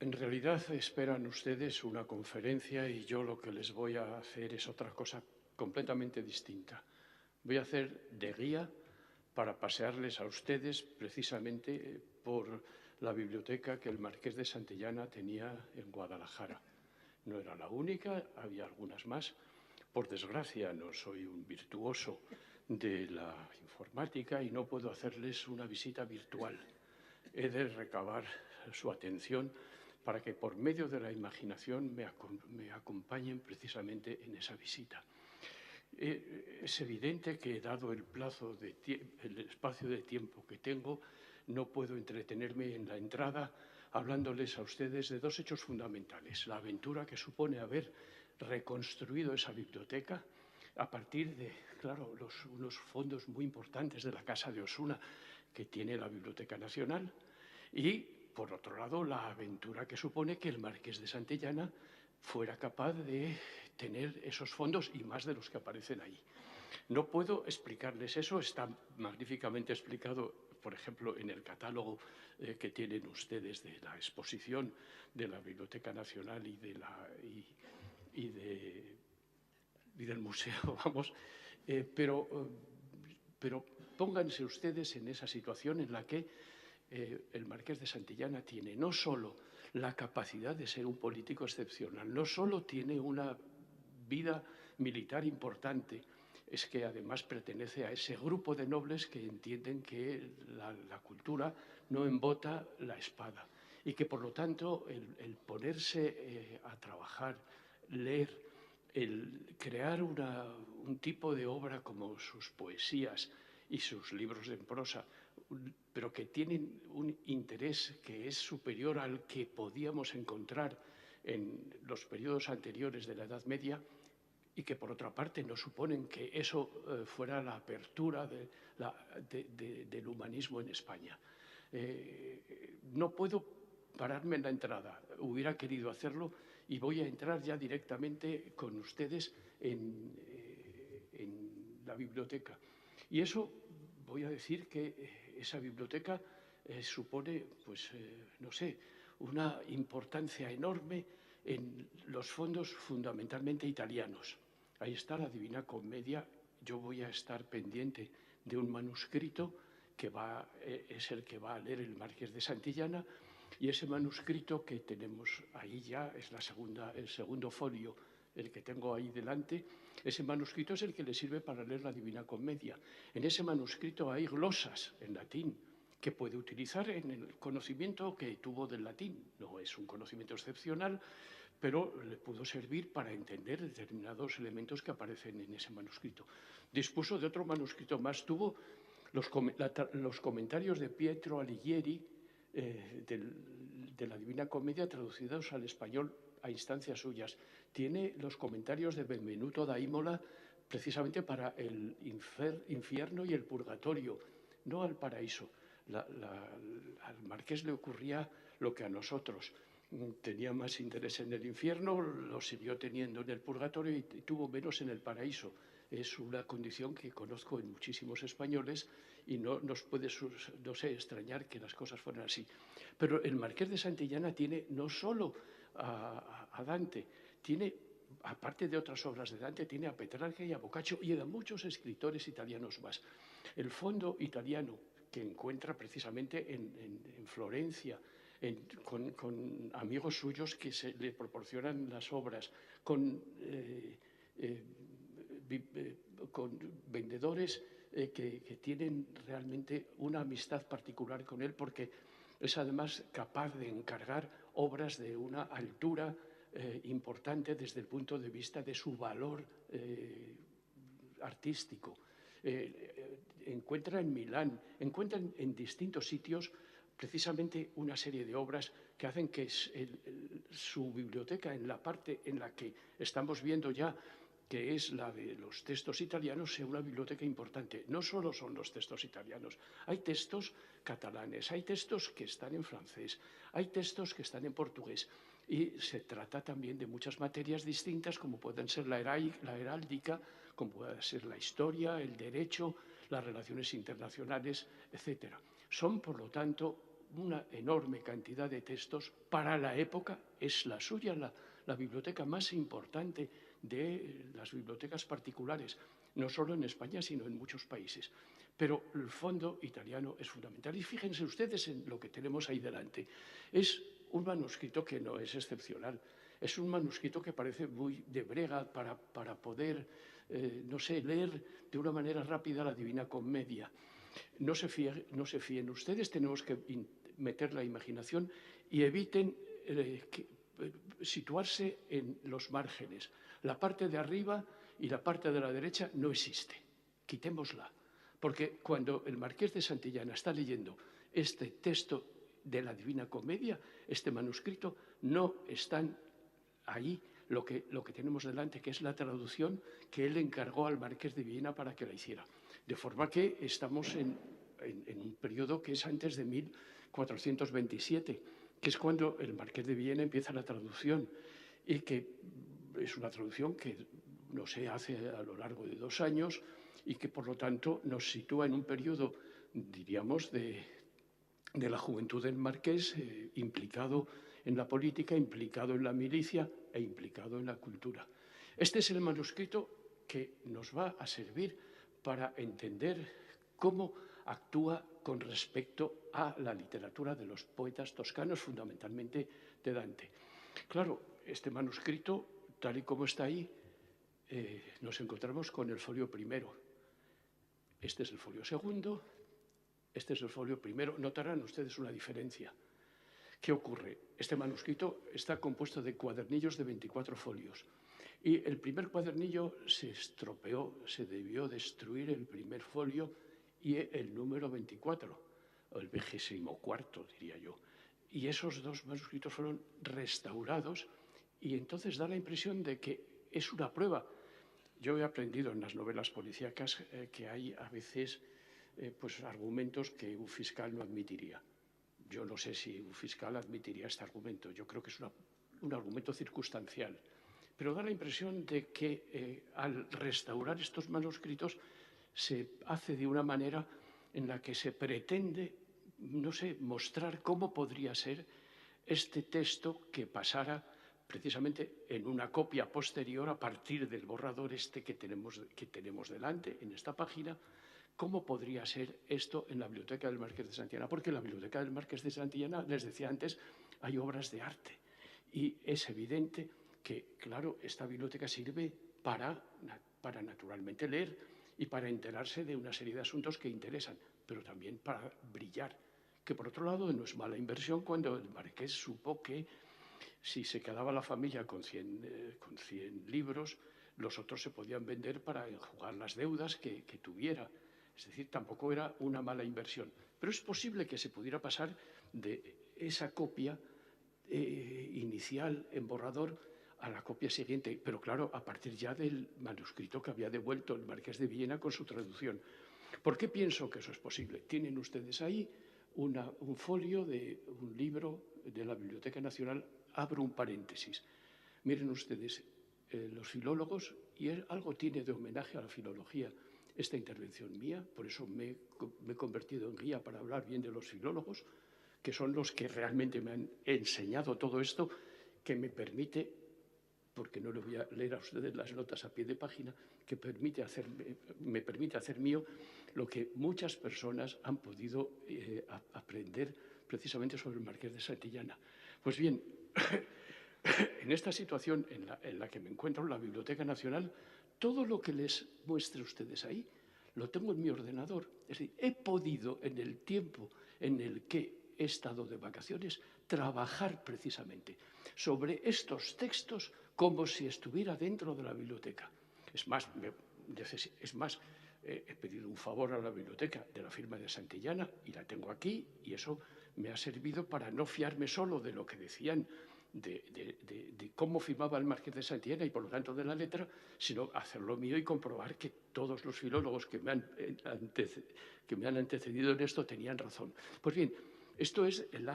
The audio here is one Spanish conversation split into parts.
En realidad esperan ustedes una conferencia y yo lo que les voy a hacer es otra cosa completamente distinta. Voy a hacer de guía para pasearles a ustedes precisamente por la biblioteca que el Marqués de Santillana tenía en Guadalajara. No era la única, había algunas más. Por desgracia, no soy un virtuoso de la informática y no puedo hacerles una visita virtual. He de recabar su atención para que por medio de la imaginación me acompañen precisamente en esa visita. Es evidente que, dado el el espacio de tiempo que tengo, no puedo entretenerme en la entrada hablándoles a ustedes de dos hechos fundamentales. La aventura que supone haber reconstruido esa biblioteca a partir de, claro, unos fondos muy importantes de la Casa de Osuna que tiene la Biblioteca Nacional, y, por otro lado, la aventura que supone que el Marqués de Santillana fuera capaz de tener esos fondos y más de los que aparecen ahí. No puedo explicarles eso, está magníficamente explicado, por ejemplo, en el catálogo que tienen ustedes de la exposición de la Biblioteca Nacional y del museo, vamos, pero pónganse ustedes en esa situación en la que el Marqués de Santillana tiene no solo la capacidad de ser un político excepcional, no solo tiene una vida militar importante, es que además pertenece a ese grupo de nobles que entienden que la cultura no embota la espada y que, por lo tanto, el ponerse a trabajar, leer, el crear un tipo de obra como sus poesías y sus libros en prosa, pero que tienen un interés que es superior al que podíamos encontrar en los periodos anteriores de la Edad Media, y que, por otra parte, no suponen que eso fuera la apertura del humanismo en España. No puedo pararme en la entrada. Hubiera querido hacerlo y voy a entrar ya directamente con ustedes en la biblioteca. Y eso, voy a decir que esa biblioteca supone, pues, no sé, una importancia enorme en los fondos fundamentalmente italianos. Ahí está la Divina Comedia. Yo voy a estar pendiente de un manuscrito que es el que va a leer el Marqués de Santillana, y ese manuscrito que tenemos ahí ya es el segundo folio, el que tengo ahí delante. Ese manuscrito es el que le sirve para leer la Divina Comedia. En ese manuscrito hay glosas en latín que puede utilizar en el conocimiento que tuvo del latín. No es un conocimiento excepcional, pero le pudo servir para entender determinados elementos que aparecen en ese manuscrito. Dispuso de otro manuscrito más, tuvo los comentarios de Pietro Alighieri de la Divina Comedia traducidos al español a instancias suyas. Tiene los comentarios de Benvenuto da Imola precisamente para el infierno y el purgatorio, no al paraíso. Al Marqués le ocurría lo que a nosotros. Tenía más interés en el infierno, lo siguió teniendo en el purgatorio y tuvo menos en el paraíso. Es una condición que conozco en muchísimos españoles y no nos puede, no sé, extrañar que las cosas fueran así. Pero el Marqués de Santillana tiene no solo a Dante, tiene, aparte de otras obras de Dante, tiene a Petrarca y a Boccaccio y a muchos escritores italianos más. El fondo italiano que encuentra precisamente en Florencia, con amigos suyos que le proporcionan las obras, con vendedores que tienen realmente una amistad particular con él, porque es además capaz de encargar obras de una altura importante desde el punto de vista de su valor artístico. Encuentra en Milán, encuentra en distintos sitios precisamente una serie de obras que hacen que su biblioteca, en la parte en la que estamos viendo ya, que es la de los textos italianos, sea una biblioteca importante. No solo son los textos italianos, hay textos catalanes, hay textos que están en francés, hay textos que están en portugués, y se trata también de muchas materias distintas, como pueden ser la heráldica, como puede ser la historia, el derecho, las relaciones internacionales, etc. Son, por lo tanto, una enorme cantidad de textos para la época. Es la suya la biblioteca más importante de las bibliotecas particulares, no solo en España, sino en muchos países. Pero el fondo italiano es fundamental. Y fíjense ustedes en lo que tenemos ahí delante. Es un manuscrito que no es excepcional. Es un manuscrito que parece muy de brega para poder, no sé, leer de una manera rápida la Divina Comedia. No se fíen ustedes, tenemos que meter la imaginación y eviten situarse en los márgenes. La parte de arriba y la parte de la derecha no existe. Quitémosla. Porque cuando el Marqués de Santillana está leyendo este texto de la Divina Comedia, este manuscrito, no están ahí lo que tenemos delante, que es la traducción que él encargó al Marqués de Villena para que la hiciera. De forma que estamos en un periodo que es antes de 1427, que es cuando el Marqués de Villena empieza la traducción, y que es una traducción que no se hace a lo largo de 2 años y que, por lo tanto, nos sitúa en un periodo, diríamos, de la juventud del Marqués, implicado en la política, implicado en la milicia e implicado en la cultura. Este es el manuscrito que nos va a servir para entender cómo actúa con respecto a la literatura de los poetas toscanos, fundamentalmente de Dante. Claro, este manuscrito, tal y como está ahí, nos encontramos con el folio primero. Este es el folio segundo, este es el folio primero. Notarán ustedes una diferencia. ¿Qué ocurre? Este manuscrito está compuesto de cuadernillos de 24 folios. Y el primer cuadernillo se estropeó, se debió destruir el primer folio y el número 24, o el 24º, diría yo. Y esos 2 manuscritos fueron restaurados y entonces da la impresión de que es una prueba. Yo he aprendido en las novelas policíacas que hay a veces pues argumentos que un fiscal no admitiría. Yo no sé si un fiscal admitiría este argumento. Yo creo que es un argumento circunstancial. Pero da la impresión de que al restaurar estos manuscritos se hace de una manera en la que se pretende, no sé, mostrar cómo podría ser este texto que pasara precisamente en una copia posterior a partir del borrador este que tenemos delante en esta página. ¿Cómo podría ser esto en la Biblioteca del Marqués de Santillana? Porque en la Biblioteca del Marqués de Santillana, les decía antes, hay obras de arte. Y es evidente que, claro, esta biblioteca sirve para naturalmente leer y para enterarse de una serie de asuntos que interesan, pero también para brillar. Que, por otro lado, no es mala inversión cuando el Marqués supo que si se quedaba la familia con 100 libros, los otros se podían vender para enjugar las deudas que tuviera. Es decir, tampoco era una mala inversión. Pero es posible que se pudiera pasar de esa copia inicial en borrador a la copia siguiente, pero claro, a partir ya del manuscrito que había devuelto el Marqués de Villena con su traducción. ¿Por qué pienso que eso es posible? Tienen ustedes ahí un folio de un libro de la Biblioteca Nacional. Abro un paréntesis. Miren ustedes, los filólogos, y algo tiene de homenaje a la filología esta intervención mía, por eso me he convertido en guía para hablar bien de los filólogos, que son los que realmente me han enseñado todo esto, que me permite, porque no le voy a leer a ustedes las notas a pie de página, que me permite hacer mío lo que muchas personas han podido aprender precisamente sobre el Marqués de Santillana. Pues bien, en esta situación en la que me encuentro en la Biblioteca Nacional, todo lo que les muestre a ustedes ahí lo tengo en mi ordenador. Es decir, he podido, en el tiempo en el que he estado de vacaciones, trabajar precisamente sobre estos textos como si estuviera dentro de la biblioteca. Es más, he pedido un favor a la biblioteca de la firma de Santillana y la tengo aquí, y eso me ha servido para no fiarme solo de lo que decían de cómo firmaba el Marqués de Santillana y por lo tanto de la letra, sino hacerlo mío y comprobar que todos los filólogos que me han antecedido en esto tenían razón. Pues bien, esto es el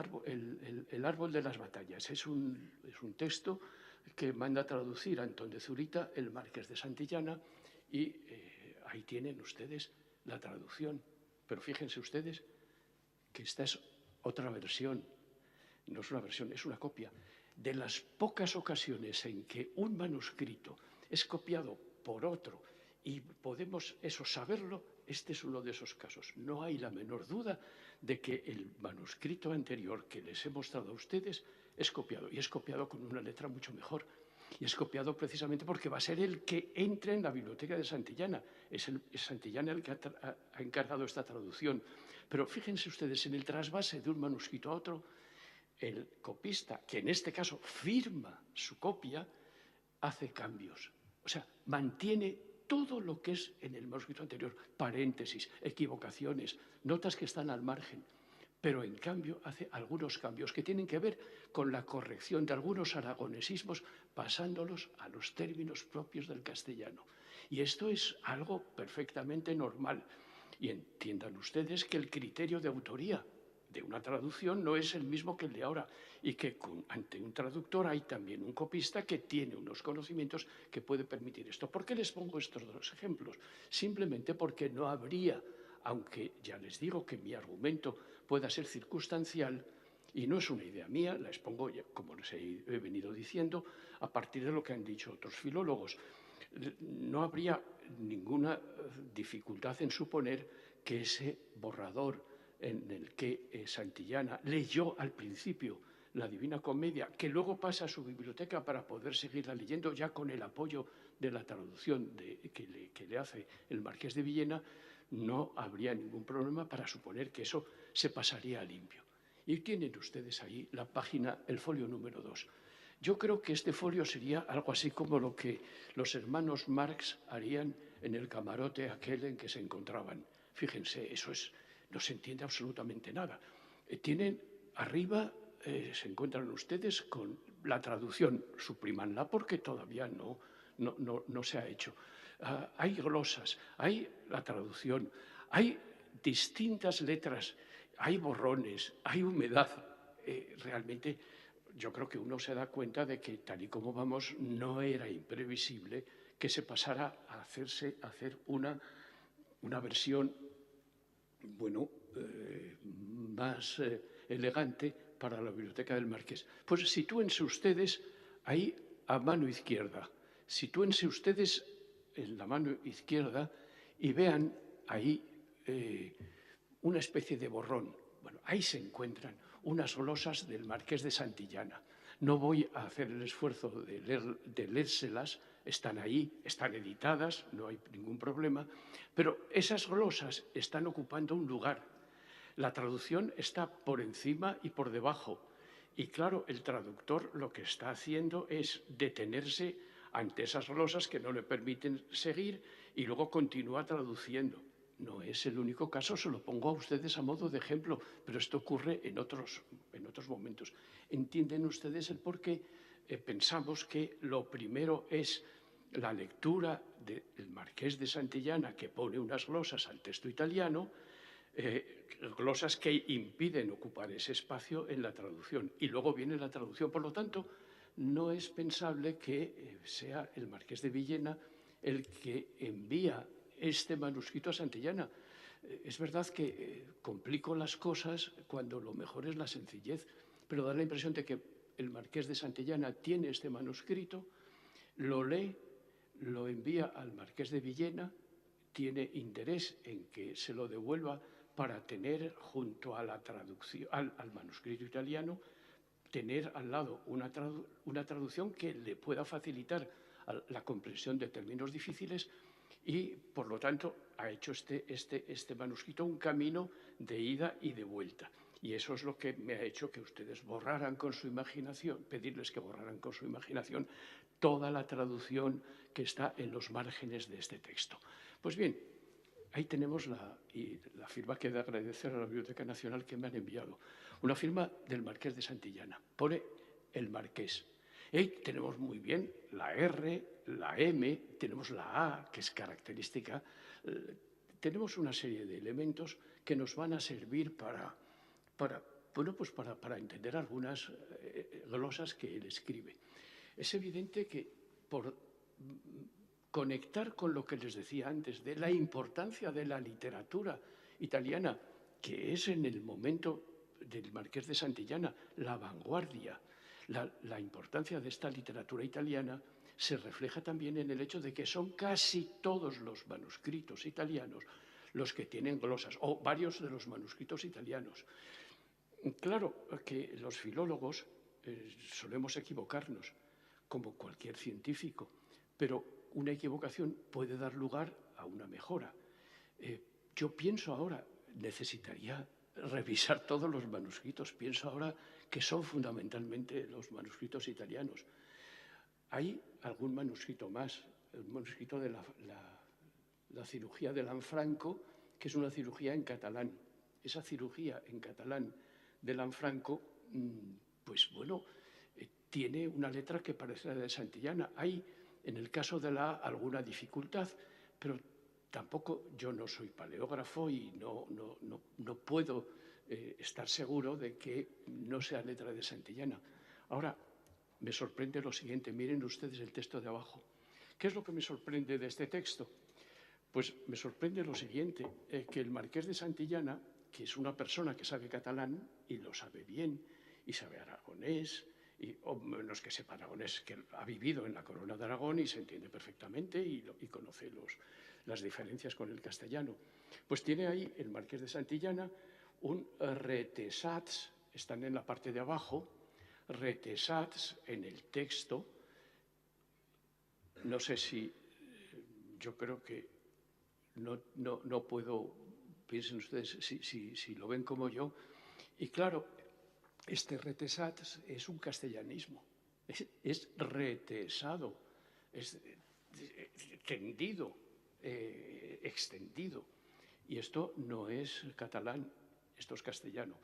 árbol de las batallas. Es un texto que manda a traducir Antón de Zurita, el Marqués de Santillana, y ahí tienen ustedes la traducción. Pero fíjense ustedes que esta es otra versión, no es una versión, es una copia. De las pocas ocasiones en que un manuscrito es copiado por otro y podemos eso saberlo, este es uno de esos casos. No hay la menor duda de que el manuscrito anterior que les he mostrado a ustedes es copiado, y es copiado con una letra mucho mejor. Y es copiado precisamente porque va a ser el que entre en la biblioteca de Santillana. Es Santillana el que ha encargado esta traducción. Pero fíjense ustedes, en el trasvase de un manuscrito a otro, el copista, que en este caso firma su copia, hace cambios. O sea, mantiene todo lo que es en el manuscrito anterior, paréntesis, equivocaciones, notas que están al margen, pero en cambio hace algunos cambios que tienen que ver con la corrección de algunos aragonesismos, pasándolos a los términos propios del castellano. Y esto es algo perfectamente normal. Y entiendan ustedes que el criterio de autoría de una traducción no es el mismo que el de ahora, y que ante un traductor hay también un copista que tiene unos conocimientos que puede permitir esto. ¿Por qué les pongo estos dos ejemplos? Simplemente porque no habría, aunque ya les digo que mi argumento pueda ser circunstancial, y no es una idea mía, la expongo, como les he venido diciendo, a partir de lo que han dicho otros filólogos. No habría ninguna dificultad en suponer que ese borrador en el que Santillana leyó al principio la Divina Comedia, que luego pasa a su biblioteca para poder seguirla leyendo ya con el apoyo de la traducción que le hace el Marqués de Villena, no habría ningún problema para suponer que eso se pasaría a limpio. Y tienen ustedes ahí la página, el folio número 2. Yo creo que este folio sería algo así como lo que los hermanos Marx harían en el camarote aquel en que se encontraban. Fíjense, eso es, no se entiende absolutamente nada. Tienen arriba, se encuentran ustedes con la traducción, suprimanla porque todavía no se ha hecho. Hay glosas, hay la traducción, hay distintas letras, hay borrones, hay humedad. Realmente yo creo que uno se da cuenta de que tal y como vamos no era imprevisible que se pasara a hacer una versión, bueno, más elegante para la biblioteca del Marqués. Pues sitúense ustedes ahí a mano izquierda, sitúense ustedes en la mano izquierda y vean ahí una especie de borrón. Bueno, ahí se encuentran unas glosas del Marqués de Santillana. No voy a hacer el esfuerzo de leérselas, están ahí, están editadas, no hay ningún problema, pero esas glosas están ocupando un lugar. La traducción está por encima y por debajo. Y claro, el traductor lo que está haciendo es detenerse ante esas glosas que no le permiten seguir y luego continúa traduciendo. No es el único caso, se lo pongo a ustedes a modo de ejemplo, pero esto ocurre en otros momentos. ¿Entienden ustedes el por qué pensamos que lo primero es la lectura del Marqués de Santillana, que pone unas glosas al texto italiano, glosas que impiden ocupar ese espacio en la traducción? Y luego viene la traducción. Por lo tanto, no es pensable que sea el Marqués de Villena el que envía este manuscrito a Santillana. Es verdad que complico las cosas cuando lo mejor es la sencillez, pero da la impresión de que el Marqués de Santillana tiene este manuscrito, lo lee, lo envía al Marqués de Villena, tiene interés en que se lo devuelva para tener junto a la traducción, al manuscrito italiano, tener al lado una traducción que le pueda facilitar la comprensión de términos difíciles, y, por lo tanto, ha hecho este manuscrito un camino de ida y de vuelta. Y eso es lo que me ha hecho que ustedes borraran con su imaginación, pedirles que borraran con su imaginación toda la traducción que está en los márgenes de este texto. Pues bien, ahí tenemos la firma que he de agradecer a la Biblioteca Nacional que me han enviado. Una firma del Marqués de Santillana. Pone el Marqués. Y ahí tenemos muy bien la R, la M, tenemos la A, que es característica. Tenemos una serie de elementos que nos van a servir para entender algunas glosas que él escribe. Es evidente que por conectar con lo que les decía antes de la importancia de la literatura italiana, que es en el momento del Marqués de Santillana, la vanguardia, la importancia de esta literatura italiana se refleja también en el hecho de que son casi todos los manuscritos italianos los que tienen glosas, o varios de los manuscritos italianos. Claro que los filólogos solemos equivocarnos, como cualquier científico, pero una equivocación puede dar lugar a una mejora. Yo pienso ahora, necesitaría revisar todos los manuscritos, pienso ahora que son fundamentalmente los manuscritos italianos. Hay algún manuscrito más, el manuscrito de la cirugía de Lanfranco, que es una cirugía en catalán. Esa cirugía en catalán de Lanfranco, pues bueno, tiene una letra que parece la de Santillana. Hay, en el caso de la A, alguna dificultad, pero tampoco, yo no soy paleógrafo y no puedo estar seguro de que no sea letra de Santillana. Ahora, me sorprende lo siguiente, miren ustedes el texto de abajo. ¿Qué es lo que me sorprende de este texto? Pues me sorprende lo siguiente, que el Marqués de Santillana, que es una persona que sabe catalán y lo sabe bien, y sabe aragonés, o menos que sepa aragonés, que ha vivido en la Corona de Aragón y se entiende perfectamente y conoce las diferencias con el castellano. Pues tiene ahí el Marqués de Santillana un retesats, están en la parte de abajo, retesats en el texto. No sé si, yo creo que no puedo, piensen ustedes si lo ven como yo, y claro, este retesats es un castellanismo, es retesado, es tendido, extendido. Y esto no es catalán, esto es castellano.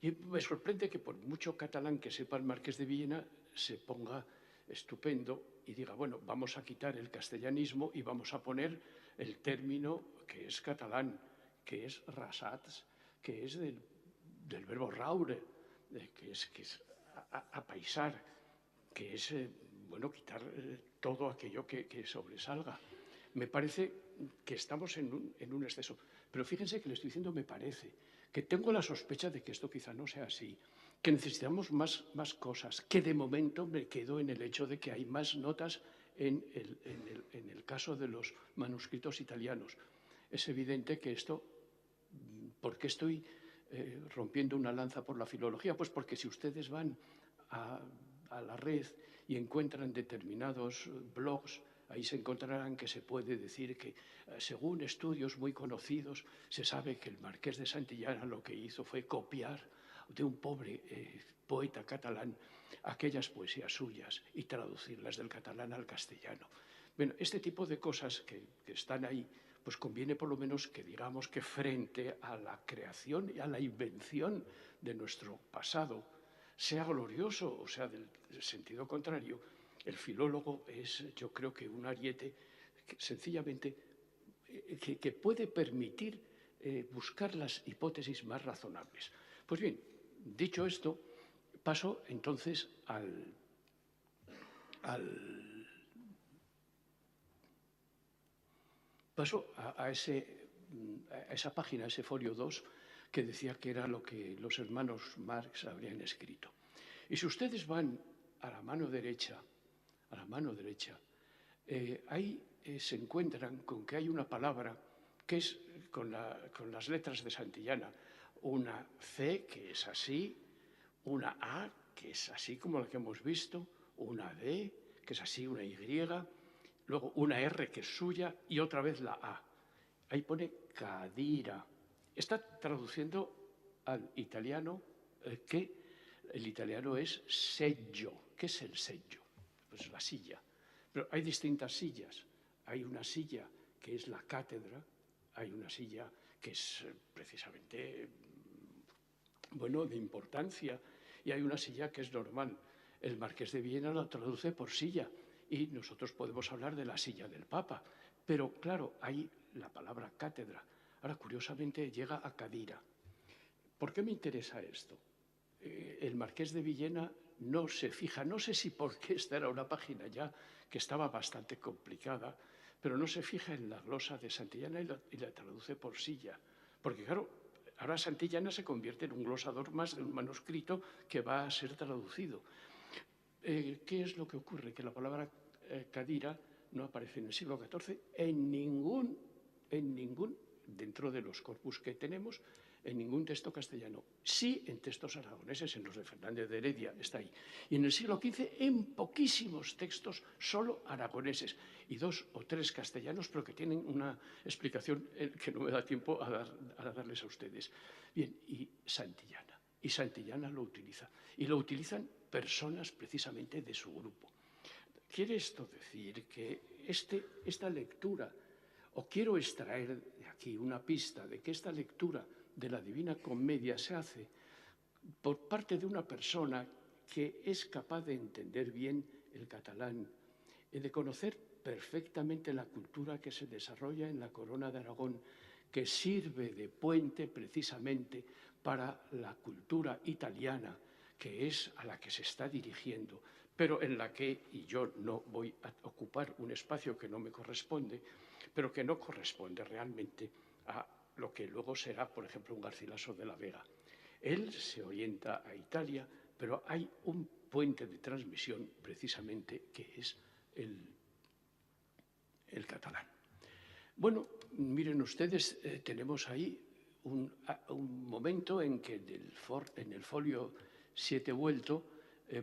Y me sorprende que por mucho catalán que sepa el Marqués de Villena se ponga estupendo y diga, bueno, vamos a quitar el castellanismo y vamos a poner el término que es catalán, que es rasats, que es del verbo raure, que es apaisar, que es, bueno, quitar todo aquello que sobresalga. Me parece que estamos en un exceso. Pero fíjense que le estoy diciendo me parece, que tengo la sospecha de que esto quizá no sea así, que necesitamos más cosas, que de momento me quedo en el hecho de que hay más notas en el caso de los manuscritos italianos. Es evidente que esto, ¿por qué estoy rompiendo una lanza por la filología? Pues porque si ustedes van a la red y encuentran determinados blogs, ahí se encontrarán que se puede decir que, según estudios muy conocidos, se sabe que el Marqués de Santillana lo que hizo fue copiar de un pobre poeta catalán aquellas poesías suyas y traducirlas del catalán al castellano. Bueno, este tipo de cosas que están ahí, pues conviene por lo menos que digamos que frente a la creación y a la invención de nuestro pasado, sea glorioso o sea del sentido contrario, el filólogo es, yo creo que un ariete que, sencillamente que puede permitir buscar las hipótesis más razonables. Pues bien, dicho esto, paso entonces a esa página, a ese folio 2, que decía que era lo que los hermanos Marx habrían escrito. Y si ustedes van a la mano derecha, ahí se encuentran con que hay una palabra que es con las letras de Santillana, una C que es así, una A que es así como la que hemos visto, una D que es así, una Y, luego una R que es suya y otra vez la A. Ahí pone cadira. Está traduciendo al italiano que el italiano es seggio. ¿Qué es el seggio? Pues la silla. Pero hay distintas sillas. Hay una silla que es la cátedra, hay una silla que es precisamente, bueno, de importancia, y hay una silla que es normal. El Marqués de Villena lo traduce por silla y nosotros podemos hablar de la silla del Papa, pero claro, hay la palabra cátedra. Ahora, curiosamente, llega a cadira. ¿Por qué me interesa esto? El Marqués de Villena no se fija, no sé si porque esta era una página ya que estaba bastante complicada, pero no se fija en la glosa de Santillana y la traduce por silla. Porque claro, Ahora Santillana se convierte en un glosador más de un manuscrito que va a ser traducido. ¿Qué es lo que ocurre? Que la palabra Cadira no aparece en el siglo XIV en ningún, dentro de los corpus que tenemos, en ningún texto castellano. Sí en textos aragoneses, en los de Fernández de Heredia, está ahí. Y en el siglo XV en poquísimos textos solo aragoneses y 2 o 3 castellanos, pero que tienen una explicación que no me da tiempo a darles a ustedes. Bien, y Santillana. Y Santillana lo utiliza. Y lo utilizan personas precisamente de su grupo. ¿Quiere esto decir que esta lectura, o quiero extraer de aquí una pista de que esta lectura de la Divina Comedia se hace por parte de una persona que es capaz de entender bien el catalán y de conocer perfectamente la cultura que se desarrolla en la Corona de Aragón, que sirve de puente precisamente para la cultura italiana, que es a la que se está dirigiendo, pero en la que, y yo no voy a ocupar un espacio que no me corresponde, pero que no corresponde realmente a lo que luego será, por ejemplo, un Garcilaso de la Vega. Él se orienta a Italia, pero hay un puente de transmisión precisamente que es el catalán. Bueno, miren ustedes, tenemos ahí un momento en que en el folio 7 vuelto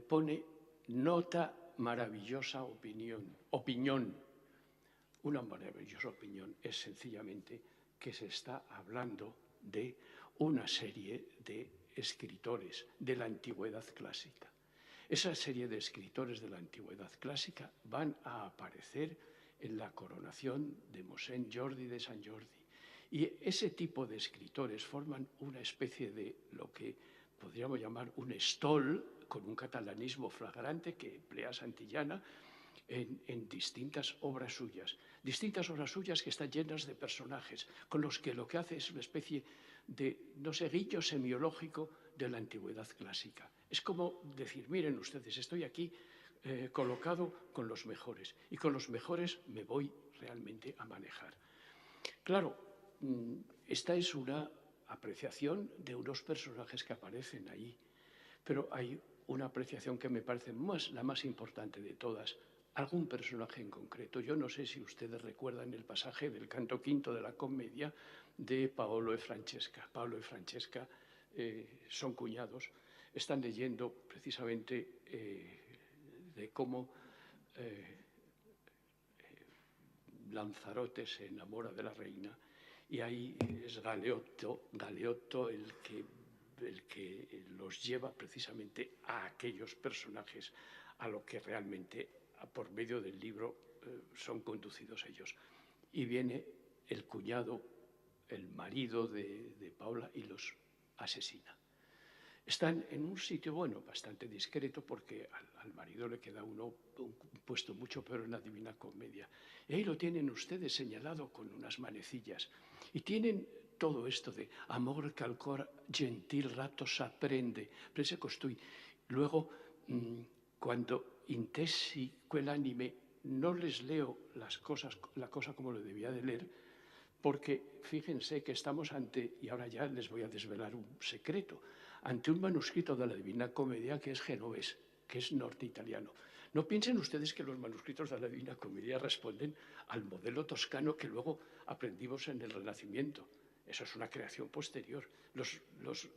pone nota maravillosa opinión. Una maravillosa opinión es sencillamente que se está hablando de una serie de escritores de la antigüedad clásica. Esa serie de escritores de la antigüedad clásica van a aparecer en la coronación de Mosén Jordi de Sant Jordi. Y ese tipo de escritores forman una especie de lo que podríamos llamar un estol, con un catalanismo flagrante que emplea Santillana en distintas obras suyas que están llenas de personajes, con los que lo que hace es una especie de, no sé, guiño semiológico de la antigüedad clásica. Es como decir, miren ustedes, estoy aquí colocado con los mejores, y con los mejores me voy realmente a manejar. Claro, esta es una apreciación de unos personajes que aparecen ahí, pero hay una apreciación que me parece la más importante de todas, algún personaje en concreto. Yo no sé si ustedes recuerdan el pasaje del canto quinto de la Comedia de Paolo e Francesca. Paolo y Francesca son cuñados, están leyendo precisamente de cómo Lanzarote se enamora de la reina, y ahí es Galeotto el que los lleva precisamente a aquellos personajes a lo que realmente, por medio del libro, son conducidos ellos. Y viene el cuñado, el marido de Paula, y los asesina. Están en un sitio, bueno, bastante discreto, porque al marido le queda un puesto mucho peor en la Divina Comedia. Y ahí lo tienen ustedes señalado con unas manecillas. Y tienen todo esto de amor que al cor gentil rato s'apprende, prese costui. Luego, cuando intesi quell'anime, no les leo la cosa como lo debía de leer, porque fíjense que estamos ante, y ahora ya les voy a desvelar un secreto, ante un manuscrito de la Divina Comedia que es genovés, que es norte-italiano. No piensen ustedes que los manuscritos de la Divina Comedia responden al modelo toscano que luego aprendimos en el Renacimiento. Eso es una creación posterior. Los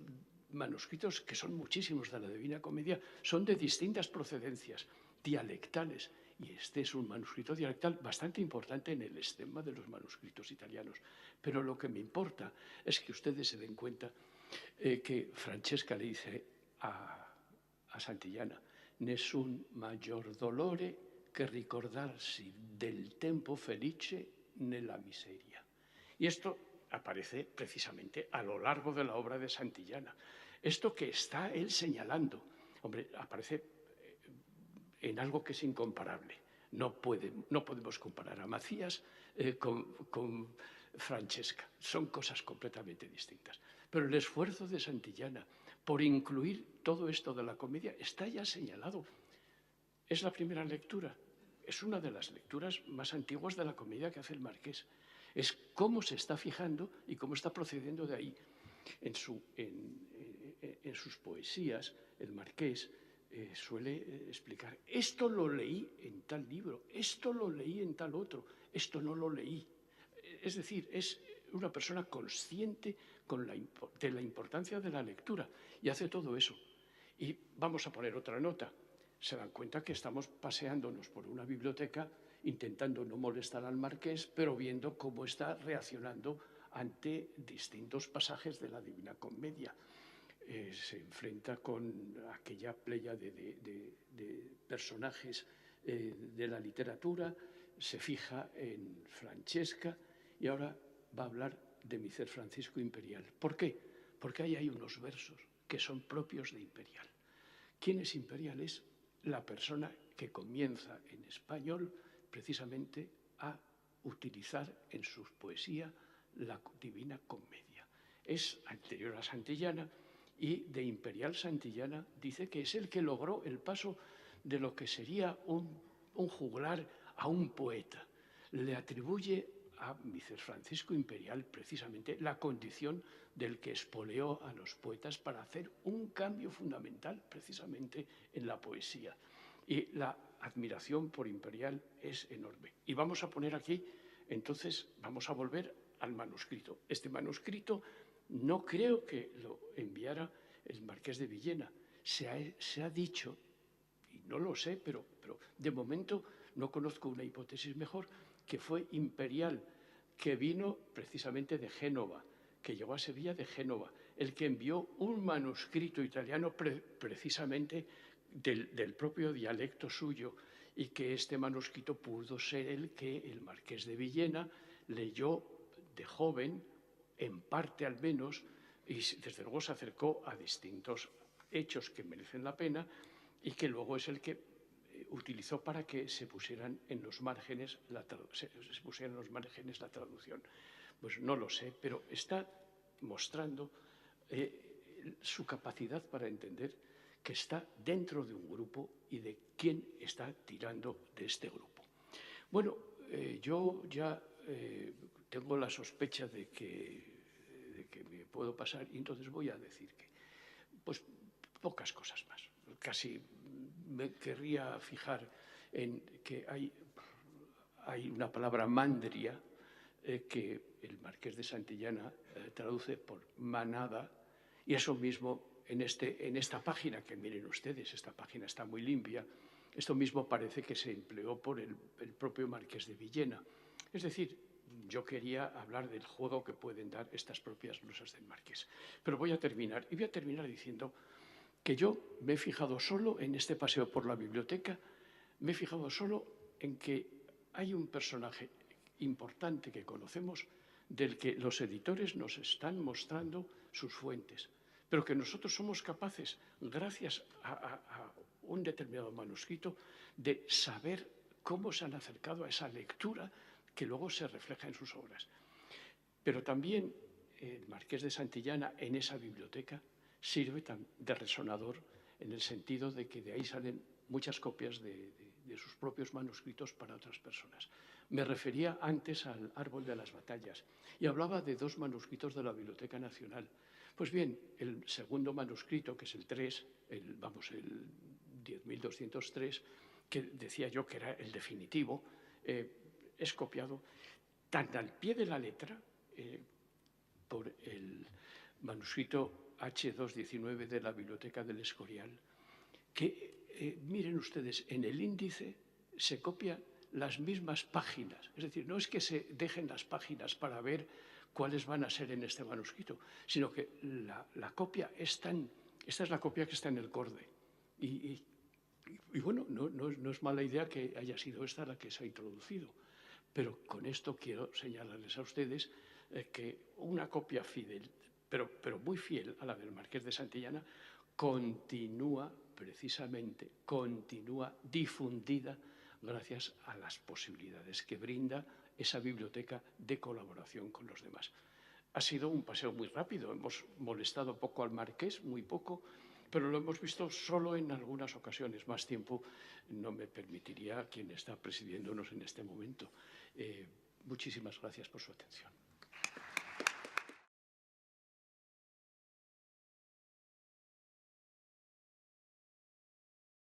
manuscritos, que son muchísimos de la Divina Comedia, son de distintas procedencias, dialectales, y este es un manuscrito dialectal bastante importante en el esquema de los manuscritos italianos. Pero lo que me importa es que ustedes se den cuenta que Francesca le dice a Santillana: nessun maggior dolore che ricordarsi del tempo felice nella miseria. Y esto aparece precisamente a lo largo de la obra de Santillana. Esto que está él señalando, hombre, aparece en algo que es incomparable. No podemos comparar a Macías con Francesca. Son cosas completamente distintas. Pero el esfuerzo de Santillana por incluir todo esto de la comedia está ya señalado. Es la primera lectura. Es una de las lecturas más antiguas de la comedia que hace el Marqués. Es cómo se está fijando y cómo está procediendo de ahí. En sus poesías, el Marqués suele explicar, esto lo leí en tal libro, esto lo leí en tal otro, esto no lo leí. Es decir, es una persona consciente de la importancia de la lectura y hace todo eso. Y vamos a poner otra nota. Se dan cuenta que estamos paseándonos por una biblioteca intentando no molestar al Marqués, pero viendo cómo está reaccionando ante distintos pasajes de la Divina Comedia. Se enfrenta con aquella playa de personajes de la literatura, se fija en Francesca y ahora va a hablar de Micer Francisco Imperial. ¿Por qué? Porque ahí hay unos versos que son propios de Imperial. ¿Quién es Imperial? Es la persona que comienza en español precisamente a utilizar en su poesía la Divina Comedia. Es anterior a Santillana y de Imperial Santillana dice que es el que logró el paso de lo que sería un juglar a un poeta. Le atribuye a Micer Francisco Imperial precisamente la condición del que espoleó a los poetas para hacer un cambio fundamental precisamente en la poesía. Y la admiración por Imperial es enorme. Y vamos a poner aquí, entonces, vamos a volver al manuscrito. Este manuscrito no creo que lo enviara el Marqués de Villena. Se ha dicho, y no lo sé, pero de momento no conozco una hipótesis mejor, que fue Imperial, que vino precisamente de Génova, que llegó a Sevilla de Génova, el que envió un manuscrito italiano precisamente del propio dialecto suyo, y que este manuscrito pudo ser el que el Marqués de Villena leyó de joven, en parte al menos, y desde luego se acercó a distintos hechos que merecen la pena y que luego es el que utilizó para que se pusieran en los márgenes la traducción. Pues no lo sé, pero está mostrando su capacidad para entender que está dentro de un grupo y de quién está tirando de este grupo. Bueno, yo ya tengo la sospecha de que me puedo pasar y entonces voy a decir que, pues, pocas cosas más. Casi me querría fijar en que hay una palabra mandria que el Marqués de Santillana traduce por manada, y eso mismo en esta página, que miren ustedes, esta página está muy limpia, esto mismo parece que se empleó por el propio Marqués de Villena. Es decir, yo quería hablar del juego que pueden dar estas propias glosas del Marqués. Pero voy a terminar, y voy a terminar diciendo que yo me he fijado solo en este paseo por la biblioteca, me he fijado solo en que hay un personaje importante que conocemos, del que los editores nos están mostrando sus fuentes, pero que nosotros somos capaces, gracias a un determinado manuscrito, de saber cómo se han acercado a esa lectura que luego se refleja en sus obras. Pero también el Marqués de Santillana, en esa biblioteca, sirve de resonador, en el sentido de que de ahí salen muchas copias de sus propios manuscritos para otras personas. Me refería antes al Árbol de las Batallas y hablaba de dos manuscritos de la Biblioteca Nacional. Pues bien, el segundo manuscrito, que es el 3, el 10.203, que decía yo que era el definitivo, es copiado tan al pie de la letra por el manuscrito H219 de la Biblioteca del Escorial, que miren ustedes, en el índice se copian las mismas páginas. Es decir, no es que se dejen las páginas para ver cuáles van a ser en este manuscrito, sino que la copia esta es la copia que está en el corde. Y bueno, no es mala idea que haya sido esta la que se ha introducido, pero con esto quiero señalarles a ustedes que una copia fidel, pero muy fiel a la del Marqués de Santillana, continúa difundida gracias a las posibilidades que brinda esa biblioteca de colaboración con los demás. Ha sido un paseo muy rápido, hemos molestado poco al Marqués, muy poco, pero lo hemos visto solo en algunas ocasiones. Más tiempo no me permitiría quien está presidiéndonos en este momento. Muchísimas gracias por su atención.